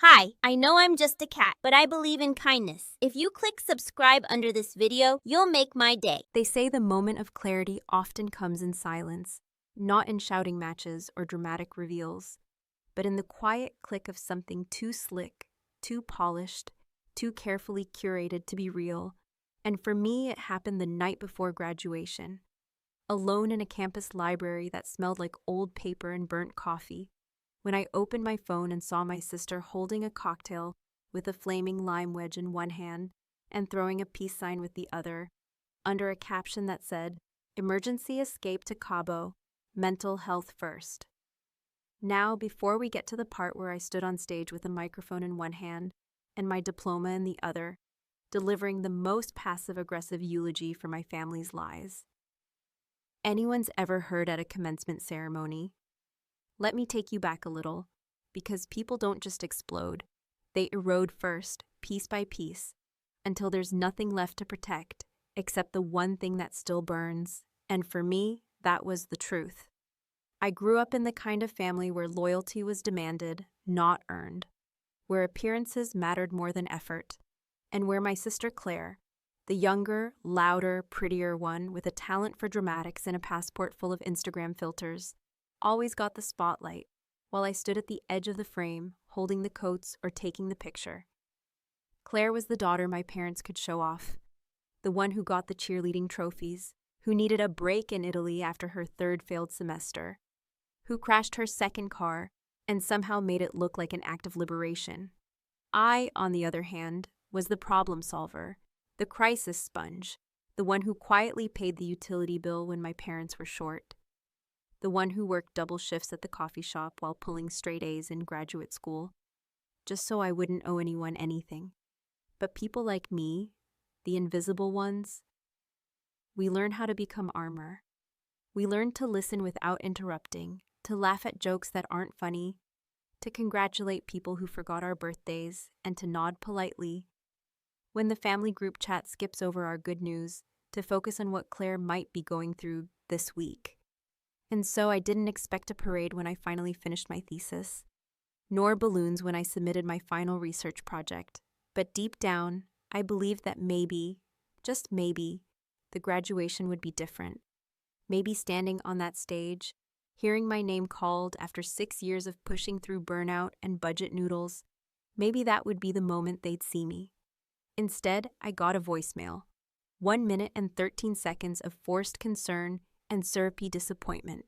Hi, I know I'm just a cat, but I believe in kindness. If you click subscribe under this video, you'll make my day. They say the moment of clarity often comes in silence, not in shouting matches or dramatic reveals, but in the quiet click of something too slick, too polished, too carefully curated to be real. And for me, it happened the night before graduation, alone in a campus library that smelled like old paper and burnt coffee, when I opened my phone and saw my sister holding a cocktail with a flaming lime wedge in one hand and throwing a peace sign with the other, under a caption that said, "Emergency escape to Cabo, mental health first." Now, before we get to the part where I stood on stage with a microphone in one hand and my diploma in the other, delivering the most passive-aggressive eulogy for my family's lies. Anyone's ever heard at a commencement ceremony? Let me take you back a little, because people don't just explode. They erode first, piece by piece, until there's nothing left to protect except the one thing that still burns. And for me, that was the truth. I grew up in the kind of family where loyalty was demanded, not earned, where appearances mattered more than effort, and where my sister Claire, the younger, louder, prettier one with a talent for dramatics and a passport full of Instagram filters, always got the spotlight, while I stood at the edge of the frame, holding the coats or taking the picture. Claire was the daughter my parents could show off, the one who got the cheerleading trophies, who needed a break in Italy after her third failed semester, who crashed her second car and somehow made it look like an act of liberation. I, on the other hand, was the problem solver, the crisis sponge, the one who quietly paid the utility bill when my parents were short, the one who worked double shifts at the coffee shop while pulling straight A's in graduate school, just so I wouldn't owe anyone anything. But people like me, the invisible ones, we learn how to become armor. We learn to listen without interrupting, to laugh at jokes that aren't funny, to congratulate people who forgot our birthdays, and to nod politely when the family group chat skips over our good news to focus on what Claire might be going through this week. And so I didn't expect a parade when I finally finished my thesis, nor balloons when I submitted my final research project. But deep down, I believed that maybe, just maybe, the graduation would be different. Maybe standing on that stage, hearing my name called after 6 years of pushing through burnout and budget noodles, maybe that would be the moment they'd see me. Instead, I got a voicemail. 1 minute and 13 seconds of forced concern and syrupy disappointment.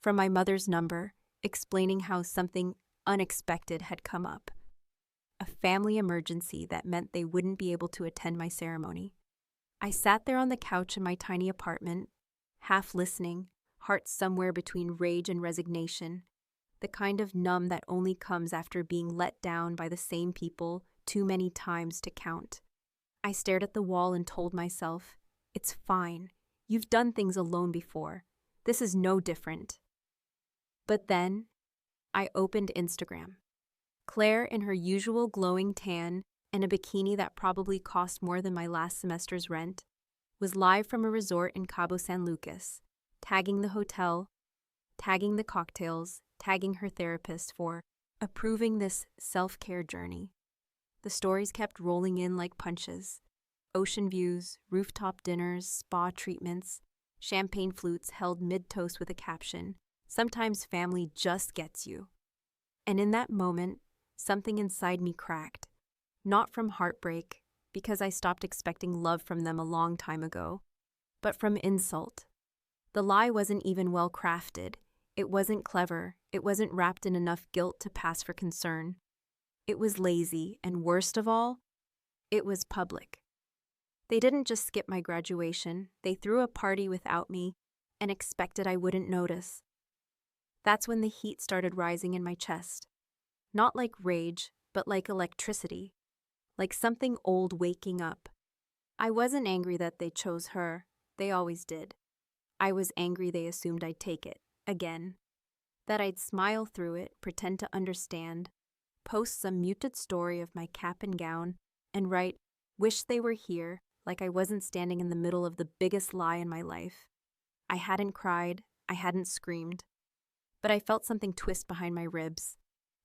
From my mother's number, explaining how something unexpected had come up. A family emergency that meant they wouldn't be able to attend my ceremony. I sat there on the couch in my tiny apartment, half listening, heart somewhere between rage and resignation, the kind of numb that only comes after being let down by the same people too many times to count. I stared at the wall and told myself, "It's fine. You've done things alone before. This is no different." But then, I opened Instagram. Claire, in her usual glowing tan and a bikini that probably cost more than my last semester's rent, was live from a resort in Cabo San Lucas, tagging the hotel, tagging the cocktails, tagging her therapist for approving this self-care journey. The stories kept rolling in like punches. Ocean views, rooftop dinners, spa treatments, champagne flutes held mid-toast with a caption, "Sometimes family just gets you." And in that moment, something inside me cracked. Not from heartbreak, because I stopped expecting love from them a long time ago, but from insult. The lie wasn't even well crafted. It wasn't clever. It wasn't wrapped in enough guilt to pass for concern. It was lazy, and worst of all, it was public. They didn't just skip my graduation, they threw a party without me and expected I wouldn't notice. That's when the heat started rising in my chest. Not like rage, but like electricity. Like something old waking up. I wasn't angry that they chose her. They always did. I was angry they assumed I'd take it, again. That I'd smile through it, pretend to understand, post some muted story of my cap and gown, and write, "Wish they were here," like I wasn't standing in the middle of the biggest lie in my life. I hadn't cried, I hadn't screamed, but I felt something twist behind my ribs.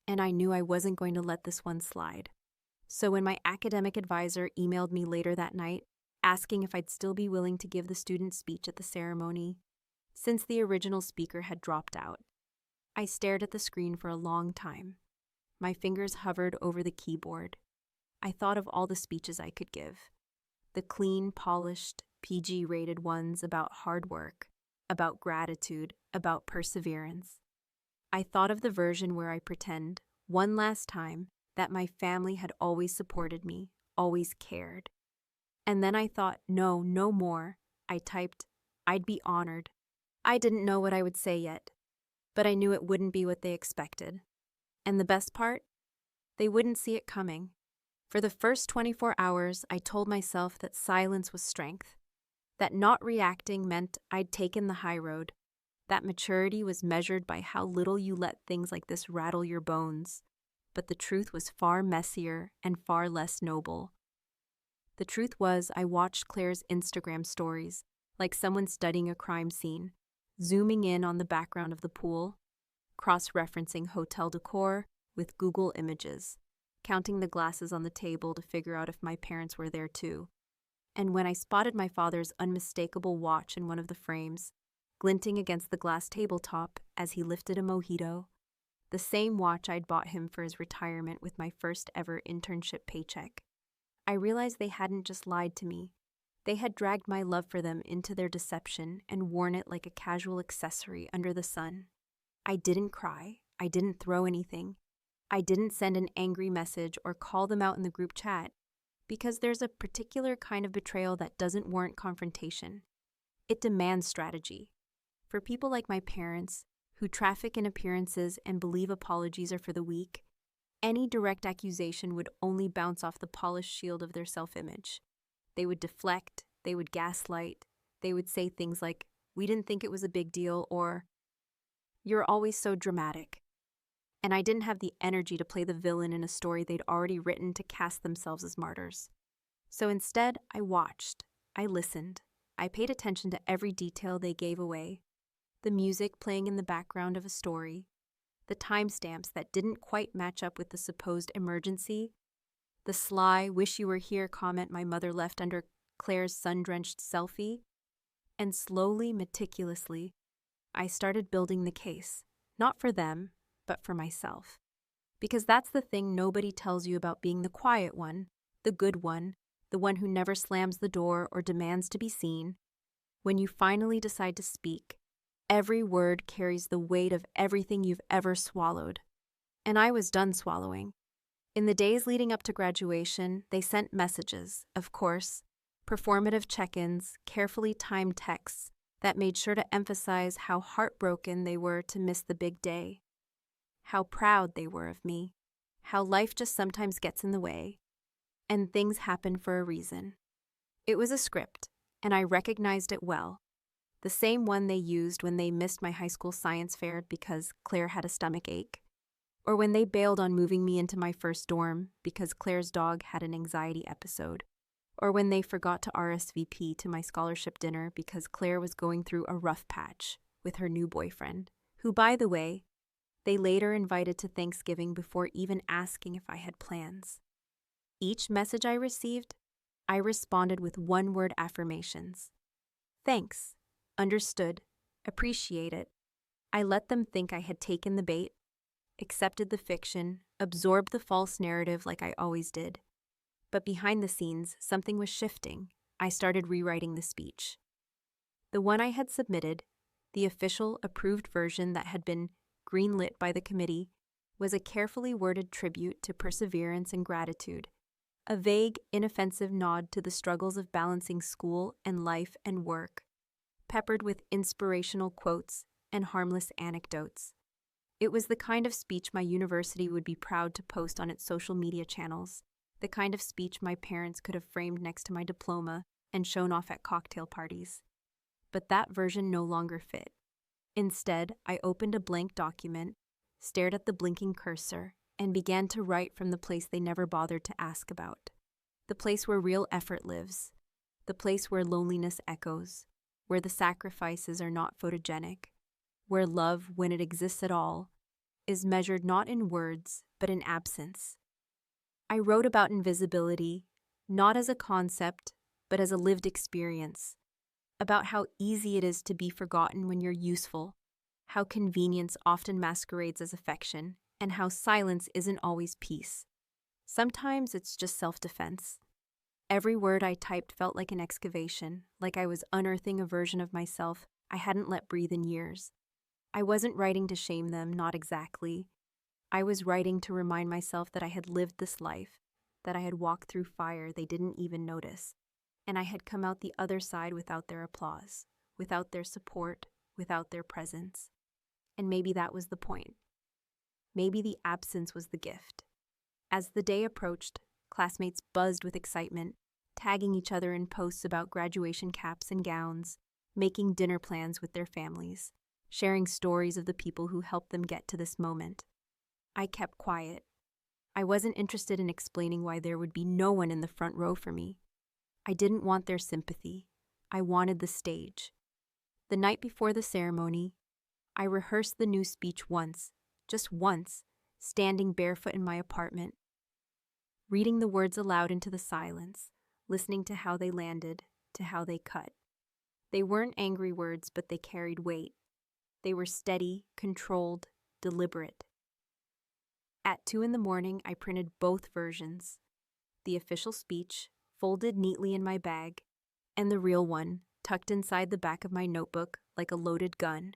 and I knew I wasn't going to let this one slide. So when my academic advisor emailed me later that night, asking if I'd still be willing to give the student speech at the ceremony, since the original speaker had dropped out, I stared at the screen for a long time. My fingers hovered over the keyboard. I thought of all the speeches I could give. The clean, polished, PG-rated ones about hard work, about gratitude, about perseverance. I thought of the version where I pretend, one last time, that my family had always supported me, always cared. And then I thought, no more. I typed, I'd be honored. I didn't know what I would say yet, but I knew it wouldn't be what they expected. And the best part? They wouldn't see it coming. For the first 24 hours, I told myself that silence was strength, that not reacting meant I'd taken the high road, that maturity was measured by how little you let things like this rattle your bones. But the truth was far messier and far less noble. The truth was, I watched Claire's Instagram stories, like someone studying a crime scene, zooming in on the background of the pool, cross-referencing hotel decor with Google Images, counting the glasses on the table to figure out if my parents were there too. And when I spotted my father's unmistakable watch in one of the frames, glinting against the glass tabletop as he lifted a mojito, the same watch I'd bought him for his retirement with my first ever internship paycheck, I realized they hadn't just lied to me. They had dragged my love for them into their deception and worn it like a casual accessory under the sun. I didn't cry. I didn't throw anything. I didn't send an angry message or call them out in the group chat, because there's a particular kind of betrayal that doesn't warrant confrontation. It demands strategy. For people like my parents, who traffic in appearances and believe apologies are for the weak, any direct accusation would only bounce off the polished shield of their self-image. They would deflect, they would gaslight, they would say things like, "We didn't think it was a big deal," or, "You're always so dramatic." And I didn't have the energy to play the villain in a story they'd already written to cast themselves as martyrs. So instead, I watched, I listened, I paid attention to every detail they gave away. The music playing in the background of a story, the timestamps that didn't quite match up with the supposed emergency, the sly "wish you were here" comment my mother left under Claire's sun-drenched selfie, and slowly, meticulously, I started building the case, not for them, but for myself. Because that's the thing nobody tells you about being the quiet one, the good one, the one who never slams the door or demands to be seen. When you finally decide to speak, every word carries the weight of everything you've ever swallowed. And I was done swallowing. In the days leading up to graduation, they sent messages, of course, performative check-ins, carefully timed texts that made sure to emphasize how heartbroken they were to miss the big day, how proud they were of me, how life just sometimes gets in the way, and things happen for a reason. It was a script, and I recognized it well, the same one they used when they missed my high school science fair because Claire had a stomach ache, or when they bailed on moving me into my first dorm because Claire's dog had an anxiety episode, or when they forgot to RSVP to my scholarship dinner because Claire was going through a rough patch with her new boyfriend, who, by the way, they later invited to Thanksgiving before even asking if I had plans. Each message I received, I responded with one-word affirmations. Thanks, understood, appreciate it. I let them think I had taken the bait, accepted the fiction, absorbed the false narrative like I always did. But behind the scenes, something was shifting. I started rewriting the speech. The one I had submitted, the official approved version that had been greenlit by the committee, was a carefully worded tribute to perseverance and gratitude, a vague, inoffensive nod to the struggles of balancing school and life and work, peppered with inspirational quotes and harmless anecdotes. It was the kind of speech my university would be proud to post on its social media channels, the kind of speech my parents could have framed next to my diploma and shown off at cocktail parties. But that version no longer fit. Instead, I opened a blank document, stared at the blinking cursor, and began to write from the place they never bothered to ask about. The place where real effort lives. The place where loneliness echoes. Where the sacrifices are not photogenic. Where love, when it exists at all, is measured not in words, but in absence. I wrote about invisibility, not as a concept, but as a lived experience, about how easy it is to be forgotten when you're useful, how convenience often masquerades as affection, and how silence isn't always peace. Sometimes it's just self-defense. Every word I typed felt like an excavation, like I was unearthing a version of myself I hadn't let breathe in years. I wasn't writing to shame them, not exactly. I was writing to remind myself that I had lived this life, that I had walked through fire they didn't even notice, and I had come out the other side without their applause, without their support, without their presence. And maybe that was the point. Maybe the absence was the gift. As the day approached, classmates buzzed with excitement, tagging each other in posts about graduation caps and gowns, making dinner plans with their families, sharing stories of the people who helped them get to this moment. I kept quiet. I wasn't interested in explaining why there would be no one in the front row for me. I didn't want their sympathy. I wanted the stage. The night before the ceremony, I rehearsed the new speech once, just once, standing barefoot in my apartment, reading the words aloud into the silence, listening to how they landed, to how they cut. They weren't angry words, but they carried weight. They were steady, controlled, deliberate. At 2 a.m, I printed both versions, the official speech, folded neatly in my bag, and the real one, tucked inside the back of my notebook like a loaded gun.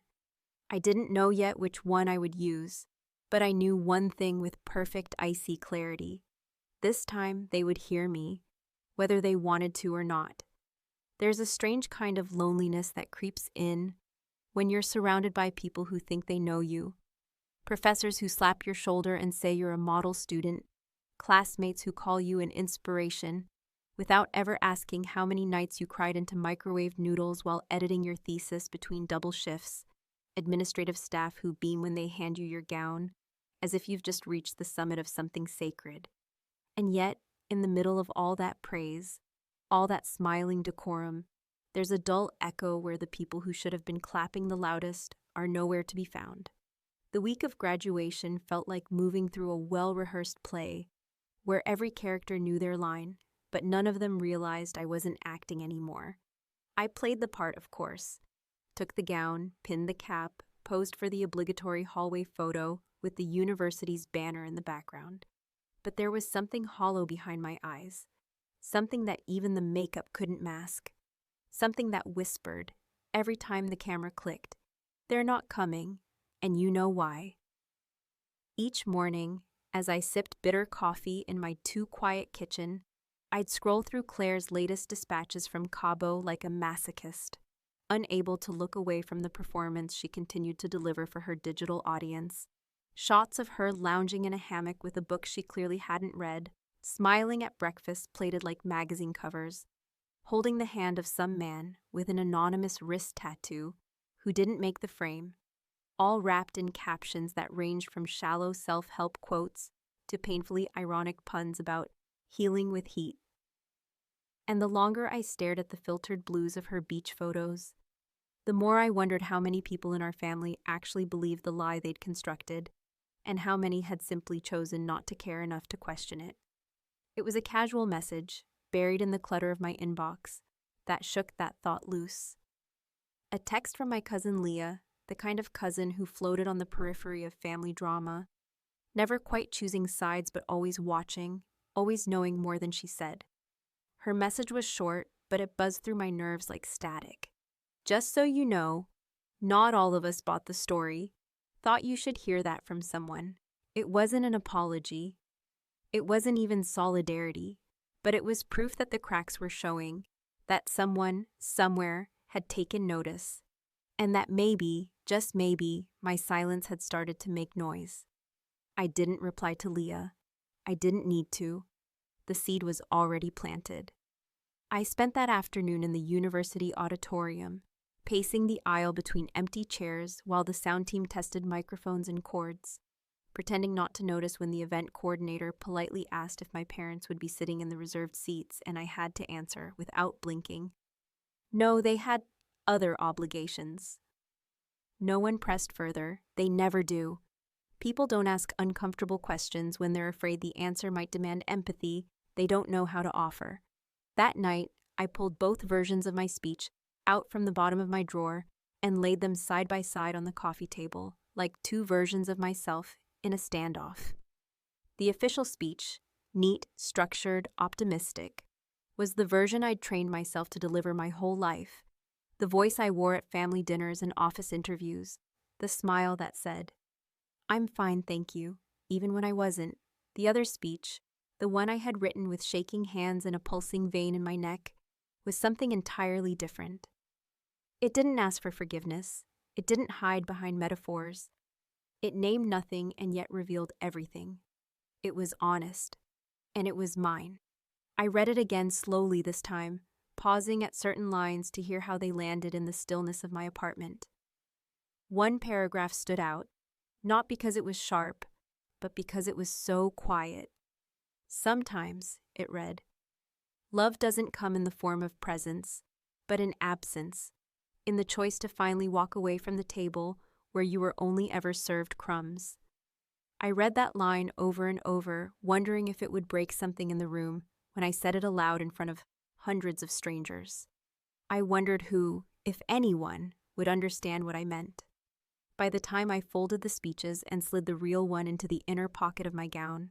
I didn't know yet which one I would use, but I knew one thing with perfect icy clarity. This time they would hear me, whether they wanted to or not. There's a strange kind of loneliness that creeps in when you're surrounded by people who think they know you. Professors who slap your shoulder and say you're a model student, classmates who call you an inspiration, without ever asking how many nights you cried into microwave noodles while editing your thesis between double shifts, administrative staff who beam when they hand you your gown, as if you've just reached the summit of something sacred. And yet, in the middle of all that praise, all that smiling decorum, there's a dull echo where the people who should have been clapping the loudest are nowhere to be found. The week of graduation felt like moving through a well-rehearsed play, where every character knew their line, but none of them realized I wasn't acting anymore. I played the part, of course. Took the gown, pinned the cap, posed for the obligatory hallway photo with the university's banner in the background. But there was something hollow behind my eyes, something that even the makeup couldn't mask, something that whispered, every time the camera clicked, "They're not coming, and you know why." Each morning, as I sipped bitter coffee in my too-quiet kitchen, I'd scroll through Claire's latest dispatches from Cabo like a masochist, unable to look away from the performance she continued to deliver for her digital audience. Shots of her lounging in a hammock with a book she clearly hadn't read, smiling at breakfast plated like magazine covers, holding the hand of some man with an anonymous wrist tattoo who didn't make the frame, all wrapped in captions that ranged from shallow self-help quotes to painfully ironic puns about healing with heat. And the longer I stared at the filtered blues of her beach photos, the more I wondered how many people in our family actually believed the lie they'd constructed, and how many had simply chosen not to care enough to question it. It was a casual message, buried in the clutter of my inbox, that shook that thought loose. A text from my cousin Leah, the kind of cousin who floated on the periphery of family drama, never quite choosing sides but always watching, always knowing more than she said. Her message was short, but it buzzed through my nerves like static. "Just so you know, not all of us bought the story. Thought you should hear that from someone." It wasn't an apology. It wasn't even solidarity, but it was proof that the cracks were showing, that someone, somewhere, had taken notice, and that maybe, just maybe, my silence had started to make noise. I didn't reply to Leah. I didn't need to. The seed was already planted. I spent that afternoon in the university auditorium, pacing the aisle between empty chairs while the sound team tested microphones and cords, pretending not to notice when the event coordinator politely asked if my parents would be sitting in the reserved seats, and I had to answer without blinking. No, they had other obligations. No one pressed further. They never do. People don't ask uncomfortable questions when they're afraid the answer might demand empathy they don't know how to offer. That night, I pulled both versions of my speech out from the bottom of my drawer and laid them side by side on the coffee table, like two versions of myself in a standoff. The official speech, neat, structured, optimistic, was the version I'd trained myself to deliver my whole life, the voice I wore at family dinners and office interviews, the smile that said, "I'm fine, thank you," even when I wasn't. The other speech, the one I had written with shaking hands and a pulsing vein in my neck, was something entirely different. It didn't ask for forgiveness. It didn't hide behind metaphors. It named nothing and yet revealed everything. It was honest, and it was mine. I read it again slowly this time, pausing at certain lines to hear how they landed in the stillness of my apartment. One paragraph stood out, not because it was sharp, but because it was so quiet. Sometimes, it read, love doesn't come in the form of presence, but in absence, in the choice to finally walk away from the table where you were only ever served crumbs. I read that line over and over, wondering if it would break something in the room when I said it aloud in front of hundreds of strangers. I wondered who, if anyone, would understand what I meant. By the time I folded the speeches and slid the real one into the inner pocket of my gown,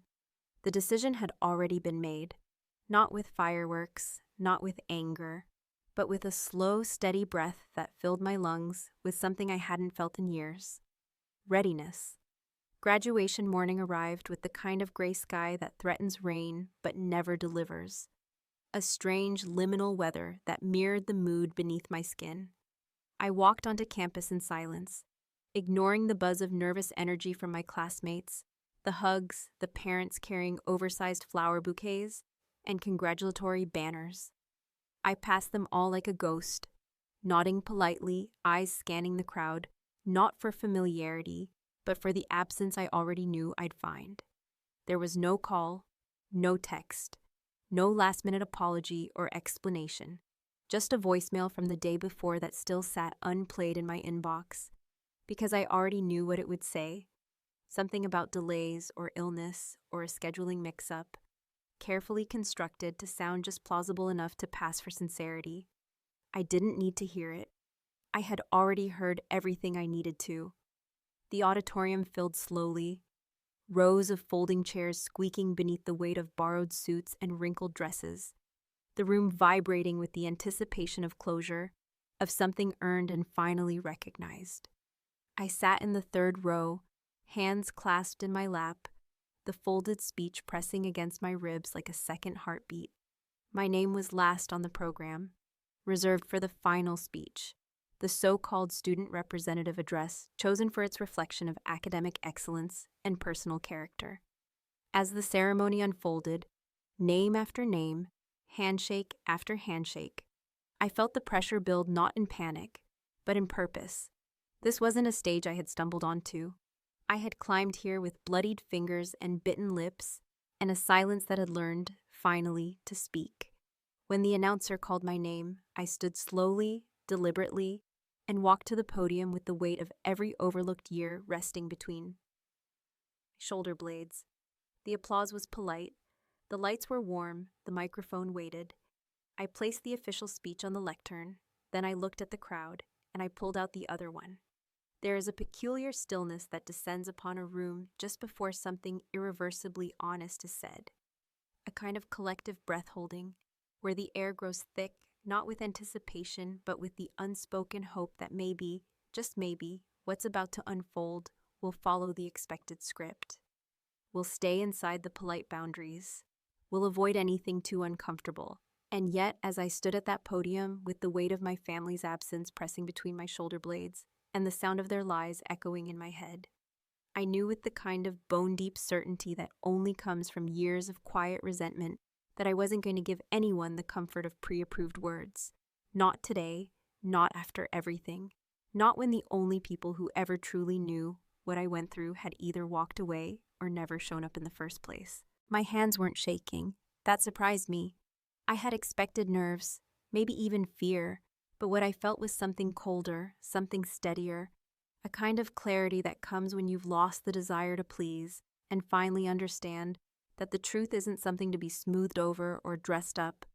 the decision had already been made, not with fireworks, not with anger, but with a slow, steady breath that filled my lungs with something I hadn't felt in years: readiness. Graduation morning arrived with the kind of gray sky that threatens rain but never delivers. A strange, liminal weather that mirrored the mood beneath my skin. I walked onto campus in silence, ignoring the buzz of nervous energy from my classmates, the hugs, the parents carrying oversized flower bouquets, and congratulatory banners. I passed them all like a ghost, nodding politely, eyes scanning the crowd, not for familiarity, but for the absence I already knew I'd find. There was no call, no text, no last-minute apology or explanation, just a voicemail from the day before that still sat unplayed in my inbox, because I already knew what it would say, something about delays or illness or a scheduling mix-up, carefully constructed to sound just plausible enough to pass for sincerity. I didn't need to hear it. I had already heard everything I needed to. The auditorium filled slowly, rows of folding chairs squeaking beneath the weight of borrowed suits and wrinkled dresses, the room vibrating with the anticipation of closure, of something earned and finally recognized. I sat in the third row, hands clasped in my lap, the folded speech pressing against my ribs like a second heartbeat. My name was last on the program, reserved for the final speech, the so-called student representative address chosen for its reflection of academic excellence and personal character. As the ceremony unfolded, name after name, handshake after handshake, I felt the pressure build not in panic, but in purpose. This wasn't a stage I had stumbled onto. I had climbed here with bloodied fingers and bitten lips, and a silence that had learned, finally, to speak. When the announcer called my name, I stood slowly, deliberately, and walked to the podium with the weight of every overlooked year resting between shoulder blades. The applause was polite. The lights were warm. The microphone waited. I placed the official speech on the lectern. Then I looked at the crowd, and I pulled out the other one. There is a peculiar stillness that descends upon a room just before something irreversibly honest is said. A kind of collective breath-holding, where the air grows thick, not with anticipation, but with the unspoken hope that maybe, just maybe, what's about to unfold will follow the expected script. We'll stay inside the polite boundaries. We'll avoid anything too uncomfortable. And yet, as I stood at that podium, with the weight of my family's absence pressing between my shoulder blades, and the sound of their lies echoing in my head, I knew with the kind of bone-deep certainty that only comes from years of quiet resentment that I wasn't going to give anyone the comfort of pre-approved words. Not today, not after everything, not when the only people who ever truly knew what I went through had either walked away or never shown up in the first place. My hands weren't shaking. That surprised me. I had expected nerves, maybe even fear, but what I felt was something colder, something steadier, a kind of clarity that comes when you've lost the desire to please and finally understand that the truth isn't something to be smoothed over or dressed up.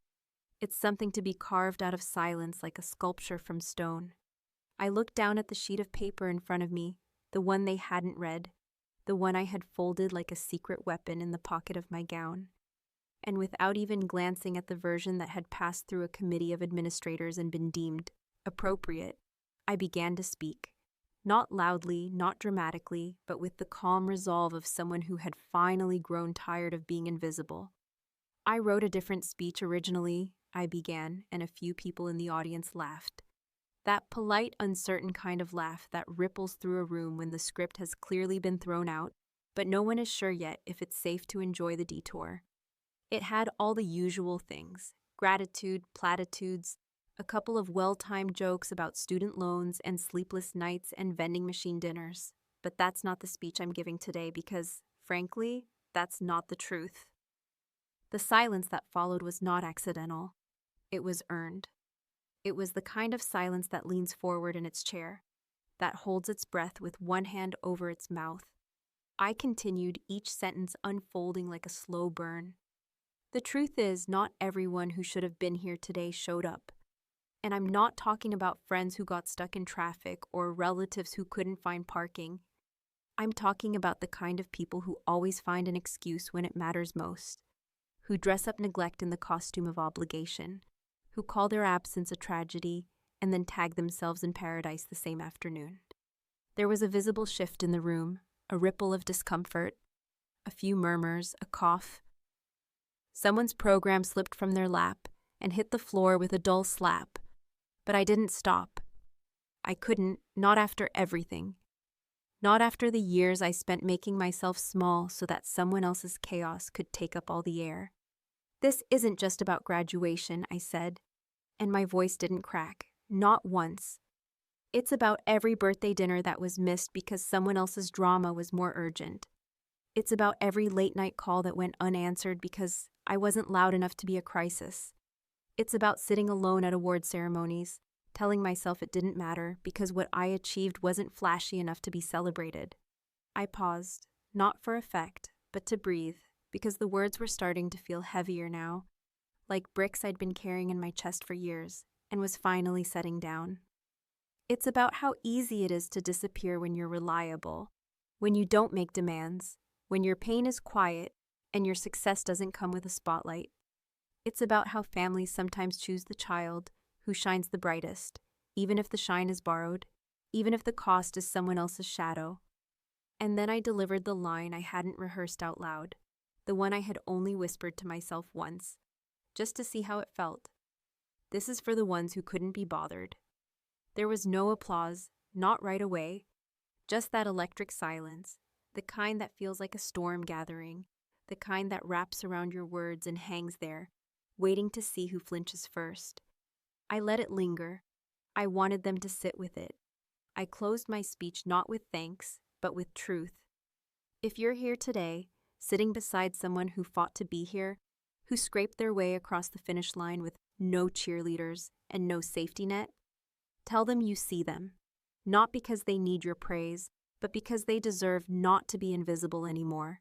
It's something to be carved out of silence like a sculpture from stone. I looked down at the sheet of paper in front of me, the one they hadn't read, the one I had folded like a secret weapon in the pocket of my gown. And without even glancing at the version that had passed through a committee of administrators and been deemed appropriate, I began to speak. Not loudly, not dramatically, but with the calm resolve of someone who had finally grown tired of being invisible. I wrote a different speech originally, I began, and a few people in the audience laughed. That polite, uncertain kind of laugh that ripples through a room when the script has clearly been thrown out, but no one is sure yet if it's safe to enjoy the detour. It had all the usual things: gratitude, platitudes, a couple of well-timed jokes about student loans and sleepless nights and vending machine dinners. But that's not the speech I'm giving today because, frankly, that's not the truth. The silence that followed was not accidental. It was earned. It was the kind of silence that leans forward in its chair, that holds its breath with one hand over its mouth. I continued, each sentence unfolding like a slow burn. The truth is, not everyone who should have been here today showed up. And I'm not talking about friends who got stuck in traffic or relatives who couldn't find parking. I'm talking about the kind of people who always find an excuse when it matters most, who dress up neglect in the costume of obligation, who call their absence a tragedy and then tag themselves in paradise the same afternoon. There was a visible shift in the room, a ripple of discomfort, a few murmurs, a cough. Someone's program slipped from their lap and hit the floor with a dull slap. But I didn't stop. I couldn't, not after everything. Not after the years I spent making myself small so that someone else's chaos could take up all the air. This isn't just about graduation, I said, and my voice didn't crack, not once. It's about every birthday dinner that was missed because someone else's drama was more urgent. It's about every late-night call that went unanswered because I wasn't loud enough to be a crisis. It's about sitting alone at award ceremonies, telling myself it didn't matter because what I achieved wasn't flashy enough to be celebrated. I paused, not for effect, but to breathe, because the words were starting to feel heavier now, like bricks I'd been carrying in my chest for years, and was finally setting down. It's about how easy it is to disappear when you're reliable, when you don't make demands, when your pain is quiet, and your success doesn't come with a spotlight. It's about how families sometimes choose the child who shines the brightest, even if the shine is borrowed, even if the cost is someone else's shadow. And then I delivered the line I hadn't rehearsed out loud, the one I had only whispered to myself once, just to see how it felt. This is for the ones who couldn't be bothered. There was no applause, not right away, just that electric silence, the kind that feels like a storm gathering, the kind that wraps around your words and hangs there, waiting to see who flinches first. I let it linger. I wanted them to sit with it. I closed my speech not with thanks, but with truth. If you're here today, sitting beside someone who fought to be here, who scraped their way across the finish line with no cheerleaders and no safety net, tell them you see them, not because they need your praise, but because they deserve not to be invisible anymore.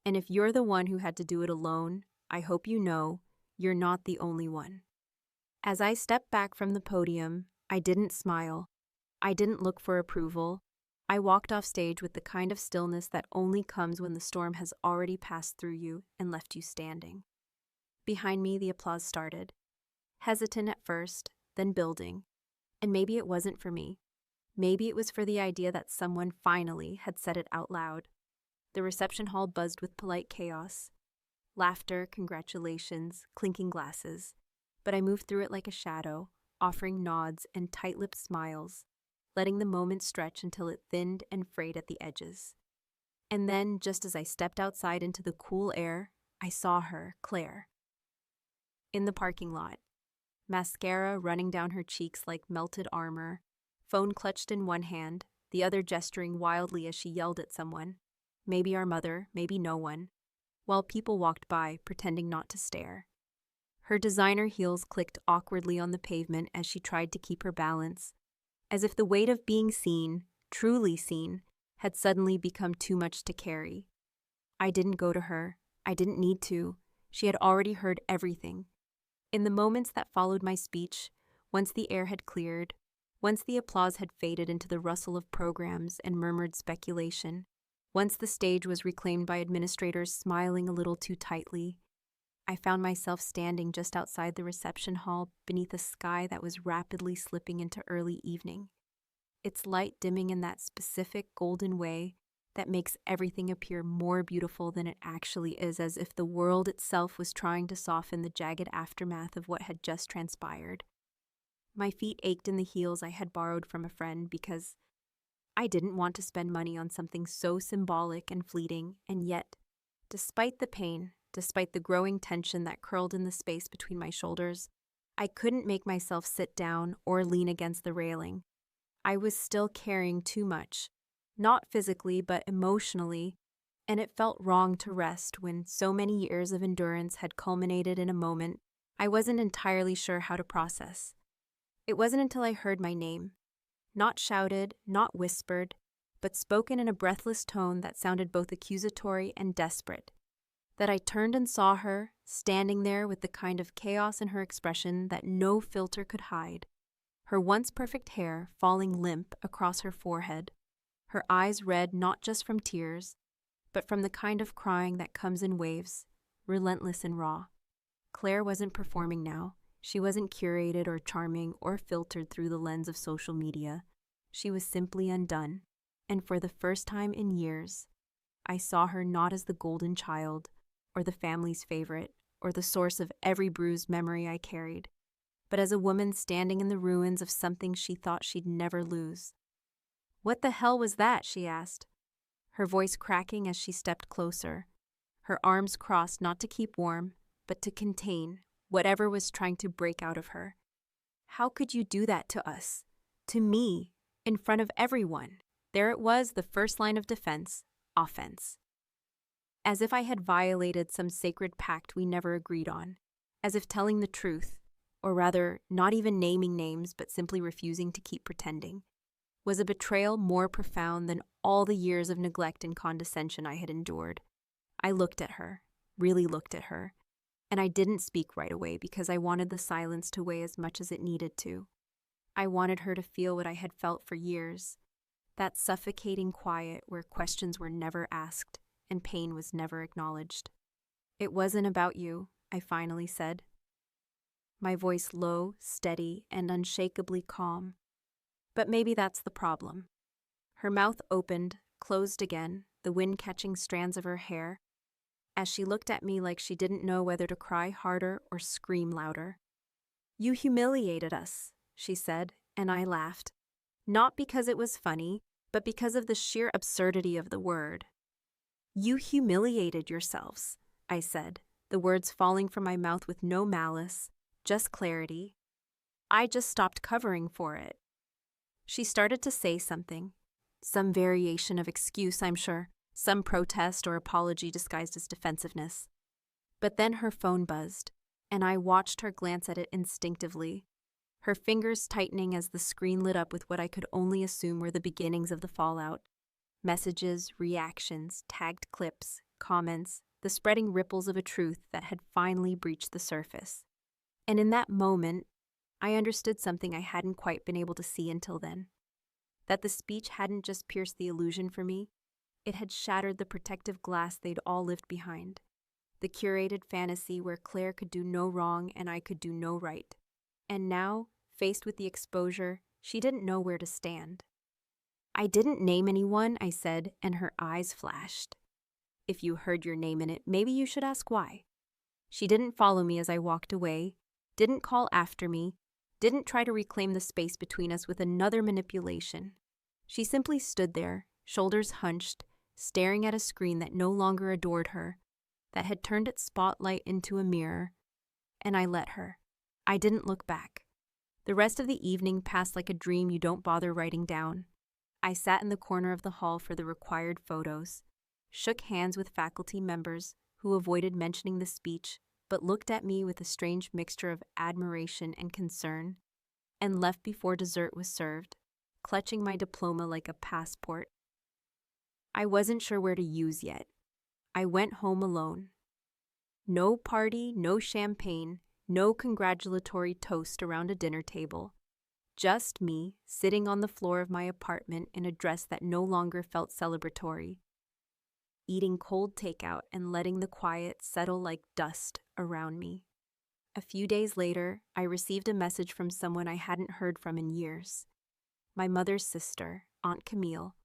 And if you're the one who had to do it alone, I hope you know you're not the only one. As I stepped back from the podium, I didn't smile. I didn't look for approval. I walked off stage with the kind of stillness that only comes when the storm has already passed through you and left you standing. Behind me, the applause started. Hesitant at first, then building. And maybe it wasn't for me. Maybe it was for the idea that someone finally had said it out loud. The reception hall buzzed with polite chaos. Laughter, congratulations, clinking glasses. But I moved through it like a shadow, offering nods and tight-lipped smiles, letting the moment stretch until it thinned and frayed at the edges. And then, just as I stepped outside into the cool air, I saw her, Claire, in the parking lot. Mascara running down her cheeks like melted armor, phone clutched in one hand, the other gesturing wildly as she yelled at someone, maybe our mother, maybe no one, while people walked by, pretending not to stare. Her designer heels clicked awkwardly on the pavement as she tried to keep her balance, as if the weight of being seen, truly seen, had suddenly become too much to carry. I didn't go to her. I didn't need to. She had already heard everything. In the moments that followed my speech, once the air had cleared, once the applause had faded into the rustle of programs and murmured speculation, once the stage was reclaimed by administrators smiling a little too tightly, I found myself standing just outside the reception hall beneath a sky that was rapidly slipping into early evening, its light dimming in that specific golden way that makes everything appear more beautiful than it actually is, as if the world itself was trying to soften the jagged aftermath of what had just transpired. My feet ached in the heels I had borrowed from a friend because I didn't want to spend money on something so symbolic and fleeting, and yet, despite the pain, despite the growing tension that curled in the space between my shoulders, I couldn't make myself sit down or lean against the railing. I was still carrying too much, not physically but emotionally, and it felt wrong to rest when so many years of endurance had culminated in a moment I wasn't entirely sure how to process. It wasn't until I heard my name, not shouted, not whispered, but spoken in a breathless tone that sounded both accusatory and desperate, that I turned and saw her, standing there with the kind of chaos in her expression that no filter could hide, her once perfect hair falling limp across her forehead, her eyes red not just from tears, but from the kind of crying that comes in waves, relentless and raw. Claire wasn't performing now. She wasn't curated or charming or filtered through the lens of social media. She was simply undone, and for the first time in years, I saw her not as the golden child, or the family's favorite, or the source of every bruised memory I carried, but as a woman standing in the ruins of something she thought she'd never lose. "What the hell was that?" she asked, her voice cracking as she stepped closer, her arms crossed not to keep warm, but to contain whatever was trying to break out of her. "How could you do that to us? To me, in front of everyone?" There it was, the first line of defense, offense. As if I had violated some sacred pact we never agreed on, as if telling the truth, or rather, not even naming names but simply refusing to keep pretending, was a betrayal more profound than all the years of neglect and condescension I had endured. I looked at her, really looked at her, and I didn't speak right away because I wanted the silence to weigh as much as it needed to. I wanted her to feel what I had felt for years, that suffocating quiet where questions were never asked and pain was never acknowledged. "It wasn't about you," I finally said, my voice low, steady, and unshakably calm. But maybe that's the problem. Her mouth opened, closed again, the wind catching strands of her hair, as she looked at me like she didn't know whether to cry harder or scream louder. "You humiliated us," she said, and I laughed. Not because it was funny, but because of the sheer absurdity of the word. "You humiliated yourselves," I said, the words falling from my mouth with no malice, just clarity. "I just stopped covering for it." She started to say something, some variation of excuse, I'm sure, some protest or apology disguised as defensiveness. But then her phone buzzed, and I watched her glance at it instinctively, her fingers tightening as the screen lit up with what I could only assume were the beginnings of the fallout. Messages, reactions, tagged clips, comments, the spreading ripples of a truth that had finally breached the surface. And in that moment, I understood something I hadn't quite been able to see until then. That the speech hadn't just pierced the illusion for me, it had shattered the protective glass they'd all lived behind. The curated fantasy where Claire could do no wrong and I could do no right. And now, faced with the exposure, she didn't know where to stand. "I didn't name anyone," I said, and her eyes flashed. "If you heard your name in it, maybe you should ask why." She didn't follow me as I walked away, didn't call after me, didn't try to reclaim the space between us with another manipulation. She simply stood there, shoulders hunched, staring at a screen that no longer adored her, that had turned its spotlight into a mirror, and I let her. I didn't look back. The rest of the evening passed like a dream you don't bother writing down. I sat in the corner of the hall for the required photos, shook hands with faculty members who avoided mentioning the speech but looked at me with a strange mixture of admiration and concern, and left before dessert was served, clutching my diploma like a passport. I wasn't sure where to use yet. I went home alone. No party, no champagne, no congratulatory toast around a dinner table. Just me, sitting on the floor of my apartment in a dress that no longer felt celebratory, eating cold takeout and letting the quiet settle like dust around me. A few days later, I received a message from someone I hadn't heard from in years. My mother's sister, Aunt Camille,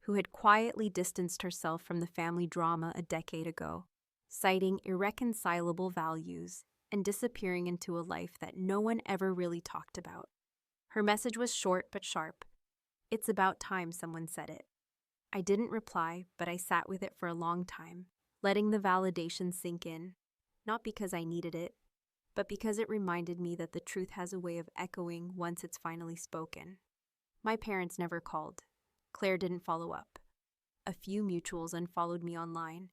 who had quietly distanced herself from the family drama a decade ago, citing irreconcilable values and disappearing into a life that no one ever really talked about. Her message was short but sharp. "It's about time someone said it." I didn't reply, but I sat with it for a long time, letting the validation sink in, not because I needed it, but because it reminded me that the truth has a way of echoing once it's finally spoken. My parents never called. Claire didn't follow up. A few mutuals unfollowed me online,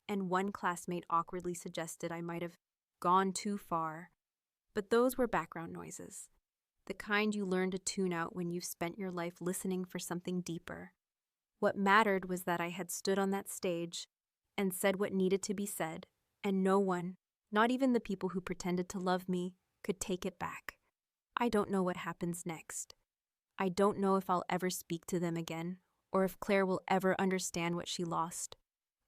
and one classmate awkwardly suggested I might have gone too far. But those were background noises, the kind you learn to tune out when you've spent your life listening for something deeper. What mattered was that I had stood on that stage and said what needed to be said, and no one, not even the people who pretended to love me, could take it back. I don't know what happens next. I don't know if I'll ever speak to them again, or if Claire will ever understand what she lost,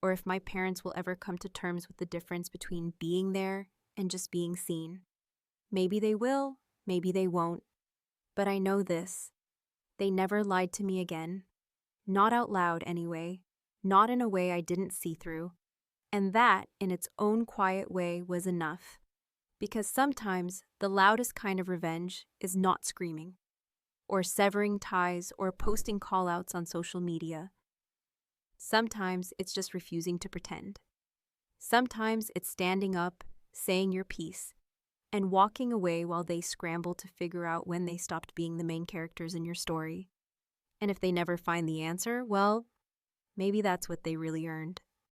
or if my parents will ever come to terms with the difference between being there and just being seen. Maybe they will, maybe they won't. But I know this: they never lied to me again. Not out loud, anyway. Not in a way I didn't see through. And that, in its own quiet way, was enough. Because sometimes the loudest kind of revenge is not screaming, or severing ties, or posting call-outs on social media. Sometimes it's just refusing to pretend. Sometimes it's standing up, saying your piece, and walking away while they scramble to figure out when they stopped being the main characters in your story. And if they never find the answer, well, maybe that's what they really earned.